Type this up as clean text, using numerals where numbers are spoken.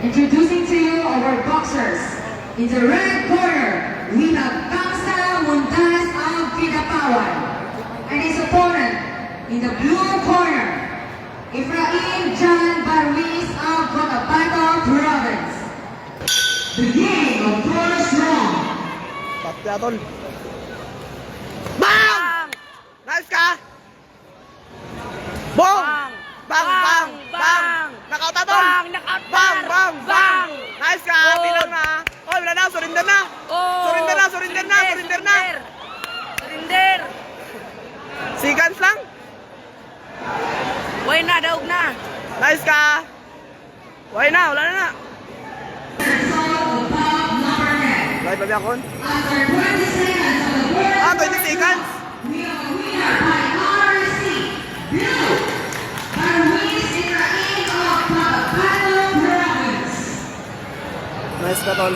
Introducing to you our boxers. In the red corner, we have Kamsa Montaz of Kidapawan. And his opponent, in the blue corner, Efraim John Barwiz of Cotabato Province. The game of first round. Pati atol. Bang! Nice ka! Bong! Bang! Bang! Bang! Knockout atol! Bang! Knockout! Bang! Bang! Bang! Nice ka! Good. Bilang na! Oh, wala na! Surrender na! Oh! Surrender na! Surrender na! Surrender na! Surrender! Seconds lang! Way na, daog na! Nice ka! Why na! Wala na na! Right, babi akon? After 20 seconds of the world, Ah, 20 seconds! we have a winner by RC Blue Barwiz Efraim of Cotabato Province. Nice ka, tol.